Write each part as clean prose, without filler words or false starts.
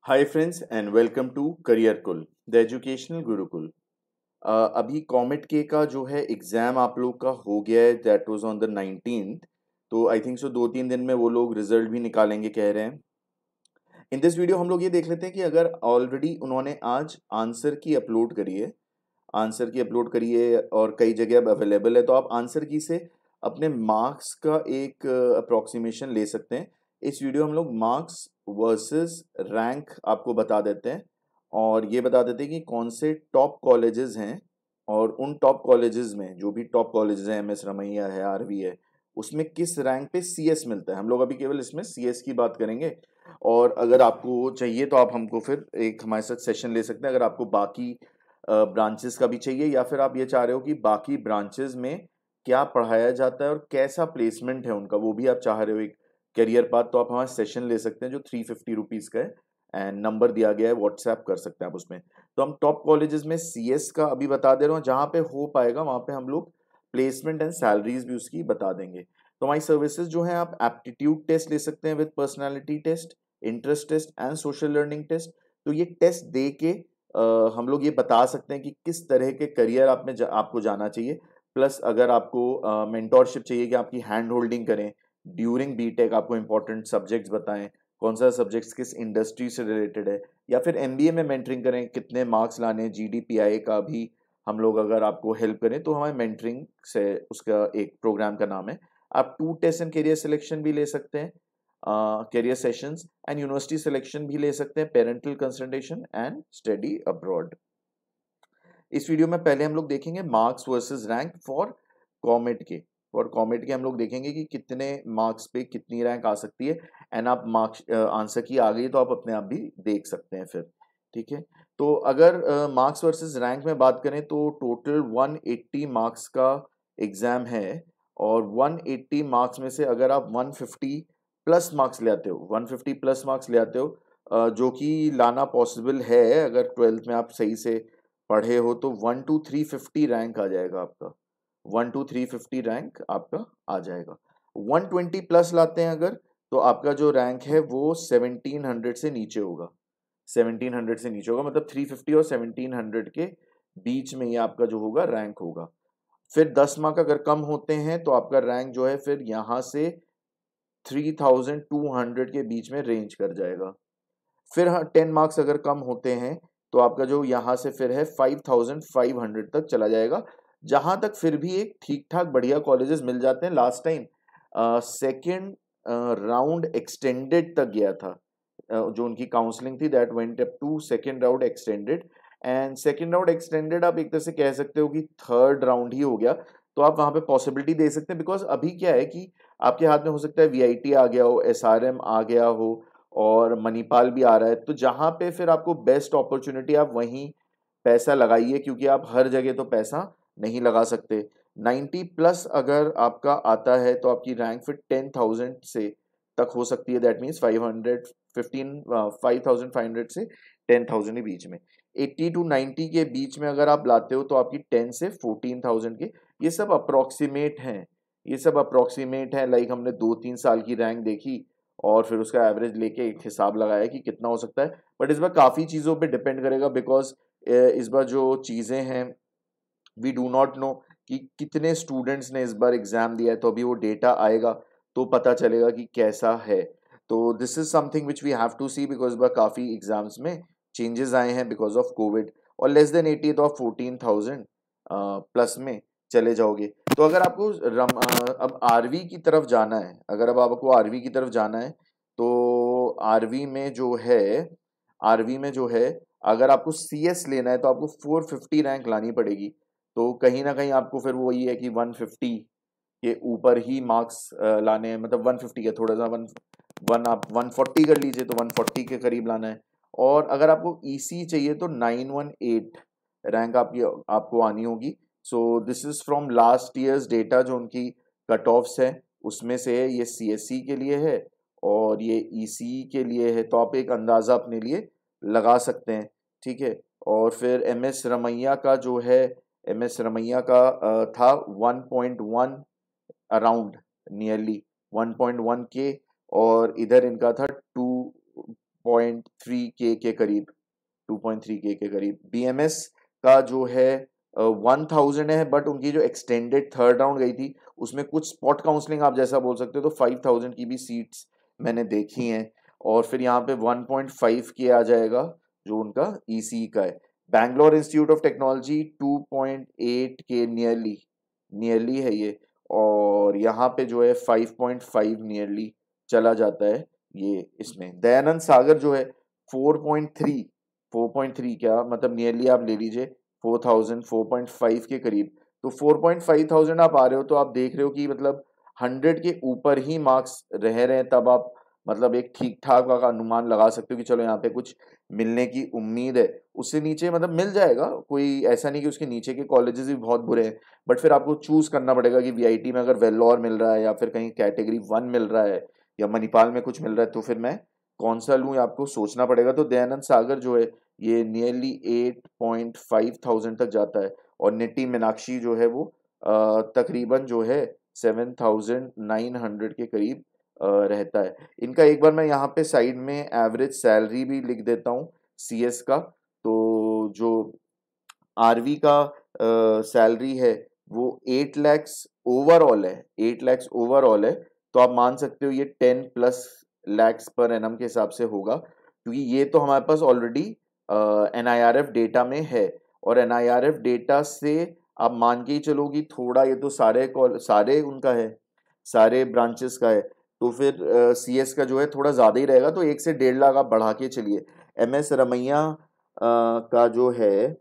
Hi friends and welcome to career cool the educational Gurukul. अभी comet के का जो है एग्ज़ाम आप लोग का हो गया है, that was on the 19th। तो आई थिंक सो 2-3 दिन में वो लोग रिजल्ट भी निकालेंगे कह रहे हैं। इन दिस वीडियो हम लोग ये देख लेते हैं कि अगर ऑलरेडी उन्होंने आज आंसर की अपलोड करी है और कई जगह अब अवेलेबल है, तो आप आंसर की से अपने मार्क्स का एक अप्रोक्सीमेशन ले सकते हैं। इस वीडियो हम लोग मार्क्स वर्सेस रैंक आपको बता देते हैं और ये बता देते हैं कि कौन से टॉप कॉलेजेस हैं और उन टॉप कॉलेजेस में जो भी टॉप कॉलेजेस हैं, एमएस रमैया है, आरवी है, उसमें किस रैंक पे सीएस मिलता है। हम लोग अभी केवल इसमें सीएस की बात करेंगे और अगर आपको चाहिए तो आप हमको फिर एक हमारे साथ सेशन ले सकते हैं। अगर आपको बाकी ब्रांचेस का भी चाहिए या फिर आप ये चाह रहे हो कि बाकी ब्रांचेस में क्या पढ़ाया जाता है और कैसा प्लेसमेंट है उनका, वो भी आप चाह रहे हो एक करियर पाथ, तो आप हमारा सेशन ले सकते हैं जो 350 रुपीज़ का है एंड नंबर दिया गया है, व्हाट्सएप कर सकते हैं आप उसमें। तो हम टॉप कॉलेजेस में सीएस का अभी बता दे रहा हूँ, जहाँ पे हो पाएगा वहाँ पे हम लोग प्लेसमेंट एंड सैलरीज भी उसकी बता देंगे। तो हमारी सर्विसेज जो है, आप एप्टीट्यूड टेस्ट ले सकते हैं with personality test, interest test and social learning test. तो ये टेस्ट दे के हम लोग ये बता सकते हैं कि किस तरह के करियर आपको जाना चाहिए। प्लस अगर आपको मेंटोरशिप चाहिए कि आपकी हैंड होल्डिंग करें ड्यूरिंग बीटेक, आपको इंपॉर्टेंट सब्जेक्ट्स बताएं, कौन सा सब्जेक्ट्स किस इंडस्ट्री से रिलेटेड है, या फिर एमबीए में मेंटरिंग करें, कितने मार्क्स लाने हैं, जीडीपीआई का भी हम लोग अगर आपको हेल्प करें, तो हमारे मेंटरिंग से उसका एक प्रोग्राम का नाम है। आप two test and career selection भी ले सकते हैं, career sessions and university selection भी ले सकते हैं, parental consultation and study abroad. इस वीडियो में पहले हम लोग देखेंगे marks versus rank for comet के हम लोग देखेंगे कि कितने मार्क्स पे कितनी रैंक आ सकती है एंड आप मार्क्स आंसर की आ गई तो आप अपने आप भी देख सकते हैं फिर। ठीक है, तो अगर मार्क्स वर्सेस रैंक में बात करें तो टोटल 180 मार्क्स का एग्जाम है और 180 मार्क्स में से अगर आप 150 प्लस मार्क्स ले आते हो, 150 प्लस मार्क्स ले आते हो, जो कि लाना पॉसिबल है अगर 12th में आप सही से पढ़े हो, तो 1 to 350 रैंक आ जाएगा आपका। 1 to 350 रैंक आपका आ जाएगा। 120 प्लस लाते हैं अगर, तो आपका जो रैंक है वो 1700 से नीचे होगा। 1700 से नीचे होगा मतलब 350 और 1700 के बीच में ये आपका जो होगा रैंक होगा। फिर 10 मार्क अगर कम होते हैं तो आपका रैंक जो है फिर यहाँ से 3200 के बीच में रेंज कर जाएगा। फिर हाँ, 10 मार्क्स अगर कम होते हैं तो आपका जो यहाँ से फिर है 5500 तक चला जाएगा, जहाँ तक फिर भी एक ठीक ठाक बढ़िया कॉलेजेस मिल जाते हैं। Last time second round extended तक गया था, जो उनकी काउंसलिंग थी, that went up to second round extended. And second round extended आप एक तरह से कह सकते हो कि थर्ड राउंड ही हो गया, तो आप वहाँ पे पॉसिबिलिटी दे सकते हैं। बिकॉज अभी क्या है कि आपके हाथ में हो सकता है वीआईटी आ गया हो, एसआरएम आ गया हो और मणिपाल भी आ रहा है, तो जहाँ पे फिर आपको बेस्ट अपॉर्चुनिटी, आप वहीं पैसा लगाइए, क्योंकि आप हर जगह तो पैसा नहीं लगा सकते। 90 प्लस अगर आपका आता है तो आपकी रैंक फिर 10,000 से तक हो सकती है, दैट मीन्स 5500 से 10,000 के बीच में। 80 to 90 के बीच में अगर आप लाते हो तो आपकी 10 से 14,000 के, ये सब अप्रोक्सीमेट हैं, ये सब अप्रोक्सीमेट है। लाइक हमने 2-3 साल की रैंक देखी और फिर उसका एवरेज लेके एक हिसाब लगाया कि कितना हो सकता है। बट इस बार काफ़ी चीज़ों पे डिपेंड करेगा, बिकॉज इस बार जो चीज़ें हैं, वी डू नॉट नो कि कितने स्टूडेंट्स ने इस बार एग्ज़ाम दिया है, तो अभी वो डेटा आएगा तो पता चलेगा कि कैसा है। तो this is something which we have to see, because इस बार काफ़ी एग्जाम्स में चेंजेस आए हैं बिकॉज ऑफ कोविड। और लेस देन 80 तो आप 14,000 प्लस में चले जाओगे। तो अगर आपको अब आरवी की तरफ जाना है, अगर अब आपको आरवी की तरफ जाना है, तो आरवी में जो है अगर आपको सीएस लेना है तो आपको 450 रैंक लानी पड़ेगी। तो कहीं ना कहीं आपको फिर वही है कि 150 के ऊपर ही मार्क्स लाने हैं, मतलब 150 का थोड़ा सा वन वन आप 140 कर लीजिए तो 140 के करीब लाना है। और अगर आपको ईसी चाहिए तो 918 रैंक आपकी आपको आनी होगी। So this is from last years data, जो उनकी कट ऑफ्स है उसमें से है। ये सीएससी के लिए है और ये ईसी के लिए है, तो आप एक अंदाज़ा अपने लिए लगा सकते हैं। ठीक है, और फिर एमएस रमैया का जो है, एमएस रमैया का था 1.1 अराउंड, नियरली 1.1 के, और इधर इनका था 2.3K के करीब, 2.3K के करीब। BMS का जो है 1000 है, बट उनकी जो एक्सटेंडेड थर्ड राउंड गई थी उसमें कुछ स्पॉट काउंसलिंग आप जैसा बोल सकते हो, तो 5000 की भी सीट्स मैंने देखी हैं। और फिर यहाँ पे 1.5K आ जाएगा जो उनका EC का है। Bangalore institute of technology 2.8K nearly है ये, और यहाँ पे जो है 5.5 नियरली चला जाता है ये इसमें। दयानंद सागर जो है 4.3 क्या मतलब नियरली आप ले लीजिए 4000, 4.5 के करीब। तो 4.5 आप आ रहे हो, तो आप देख रहे हो कि मतलब 100 के ऊपर ही मार्क्स रह रहे हैं, तब आप मतलब एक ठीक ठाक का अनुमान लगा सकते हो कि चलो यहाँ पे कुछ मिलने की उम्मीद है। उससे नीचे मतलब मिल जाएगा, कोई ऐसा नहीं कि उसके नीचे के कॉलेजेस भी बहुत बुरे हैं, बट फिर आपको चूज करना पड़ेगा कि VIT में अगर वेल्लोर मिल रहा है या फिर कहीं कैटेगरी 1 मिल रहा है या मणिपाल में कुछ मिल रहा है, तो फिर मैं कौन सा लूँ आपको सोचना पड़ेगा। तो दयानंद सागर जो है ये नियरली 8.5 तक जाता है, और निटी मीनाक्षी जो है वो तकरीबन जो है 7900 के करीब रहता है इनका। एक बार मैं यहाँ पे साइड में एवरेज सैलरी भी लिख देता हूँ CS का। तो जो RV का सैलरी है वो 8 lakhs ओवरऑल है, 8 lakhs ओवरऑल है। तो आप मान सकते हो ये 10+ lakhs पर एनम के हिसाब से होगा, क्योंकि ये तो हमारे पास ऑलरेडी NIRF डेटा में है, और NIRF डेटा से आप मान के ही चलो कि थोड़ा ये तो सारे उनका है, सारे ब्रांचेस का है, तो फिर CS का जो है थोड़ा ज़्यादा ही रहेगा। तो 1 से 1.5 लाख आप बढ़ा के चलिए। MS रमैया का जो है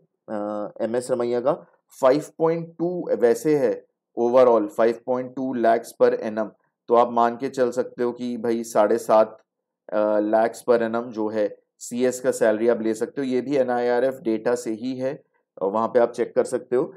MS रमैया का 5.2 वैसे है ओवरऑल, 5.2 lakhs पर एनम। तो आप मान के चल सकते हो कि भाई 7.5 lakhs पर एनम जो है CS का सैलरी आप ले सकते हो। ये भी NIRF डेटा से ही है, वहाँ पे आप चेक कर सकते हो।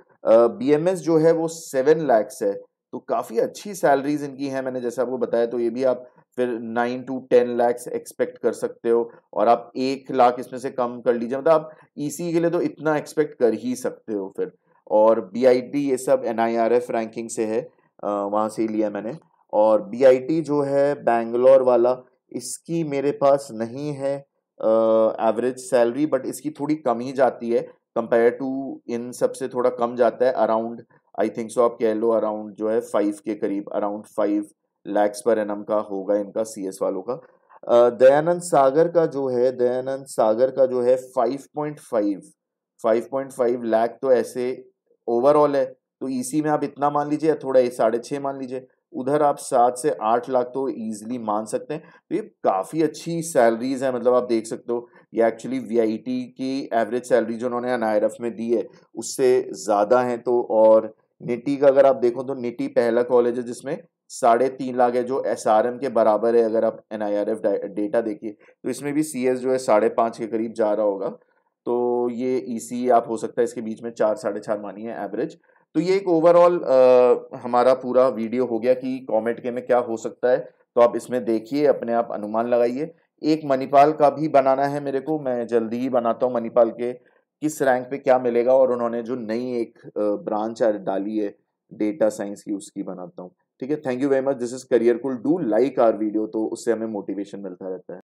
BMS जो है वो 7 lakhs है, तो काफ़ी अच्छी सैलरीज इनकी हैं, मैंने जैसे आपको बताया। तो ये भी आप फिर 9 to 10 lakhs एक्सपेक्ट कर सकते हो, और आप 1 लाख इसमें से कम कर लीजिए, मतलब आप EC के लिए तो इतना एक्सपेक्ट कर ही सकते हो फिर। और BIT ये सब NIRF रैंकिंग से है, वहाँ से ही लिया मैंने। और BIT जो है बैंगलोर वाला, इसकी मेरे पास नहीं है एवरेज सैलरी, बट इसकी थोड़ी कम ही जाती है कंपेयर टू, इन सब से थोड़ा कम जाता है, अराउंड आई थिंक सो आप कह लो अराउंड जो है 5 के करीब, अराउंड 5 lakhs पर एनम का होगा इनका CS वालों का। दयानंद सागर का जो है, दयानंद सागर का जो है 5.5 लाख तो ऐसे ओवरऑल है, तो EC में आप इतना मान लीजिए, या थोड़ा 6.5 मान लीजिए, उधर आप 7 से 8 लाख तो इजीली मान सकते हैं। तो ये काफ़ी अच्छी सैलरीज है, मतलब आप देख सकते हो ये एक्चुअली VIT की एवरेज सैलरी जो उन्होंने NIRF में दी है उससे ज़्यादा है। तो और निटी का अगर आप देखो तो निटी पहला कॉलेज है जिसमें 3.5 लाख है, जो SRM के बराबर है। अगर आप NIRF डेटा देखिए तो इसमें भी CS जो है 5.5 के करीब जा रहा होगा। तो ये EC आप हो सकता है इसके बीच में 4 4.5 मानिए एवरेज। तो ये एक ओवरऑल हमारा पूरा वीडियो हो गया कि कॉमेट के में क्या हो सकता है। तो आप इसमें देखिए, अपने आप अनुमान लगाइए। एक मणिपाल का भी बनाना है मेरे को, मैं जल्दी ही बनाता हूँ मणिपाल के किस रैंक पे क्या मिलेगा, और उन्होंने जो नई एक ब्रांच डाली है डेटा साइंस की, उसकी बनाता हूँ। ठीक है, thank you very much, this is career कुल। डू लाइक आवर वीडियो, तो उससे हमें मोटिवेशन मिलता रहता है।